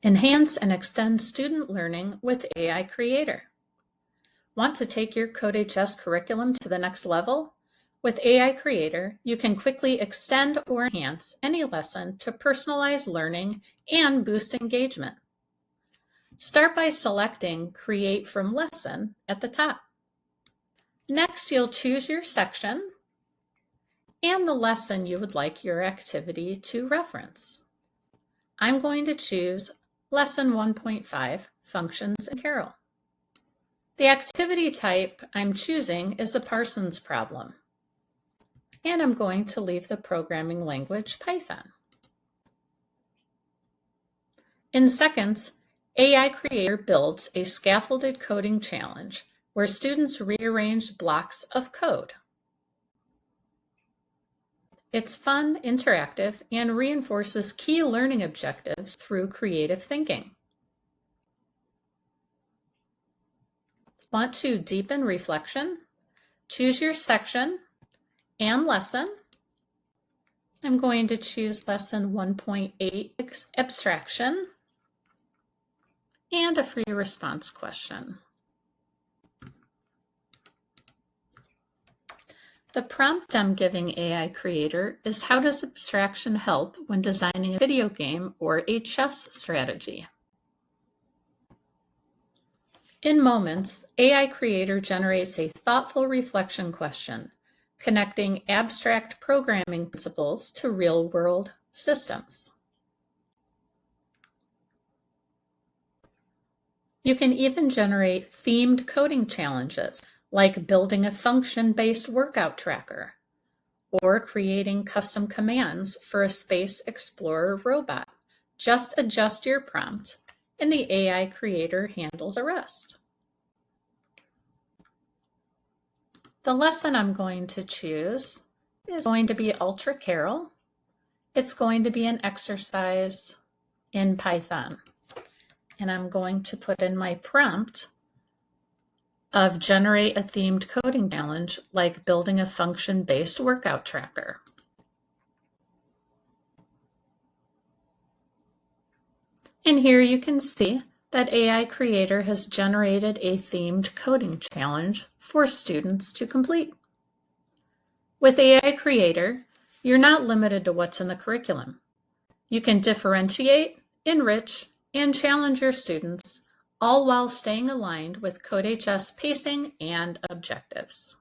Enhance and extend student learning with AI Creator. Want to take your CodeHS curriculum to the next level? With AI Creator, you can quickly extend or enhance any lesson to personalize learning and boost engagement. Start by selecting Create from Lesson at the top. Next, you'll choose your section and the lesson you would like your activity to reference. I'm going to choose Lesson 1.5, Functions and Carol. The activity type I'm choosing is a Parsons problem, and I'm going to leave the programming language Python. In seconds, AI Creator builds a scaffolded coding challenge where students rearrange blocks of code. It's fun, interactive, and reinforces key learning objectives through creative thinking. Want to deepen reflection? Choose your section and lesson. I'm going to choose Lesson 1.8, Abstraction, and a free response question. The prompt I'm giving AI Creator is, how does abstraction help when designing a video game or a chess strategy? In moments, AI Creator generates a thoughtful reflection question, connecting abstract programming principles to real-world systems. You can even generate themed coding challenges, like building a function-based workout tracker, or creating custom commands for a Space Explorer robot. Just adjust your prompt, and the AI Creator handles the rest. The lesson I'm going to choose is going to be Ultra Carol. It's going to be an exercise in Python. And I'm going to put in my prompt of generate a themed coding challenge, like building a function-based workout tracker. And here you can see that AI Creator has generated a themed coding challenge for students to complete. With AI Creator, you're not limited to what's in the curriculum. You can differentiate, enrich, and challenge your students, all while staying aligned with CodeHS pacing and objectives.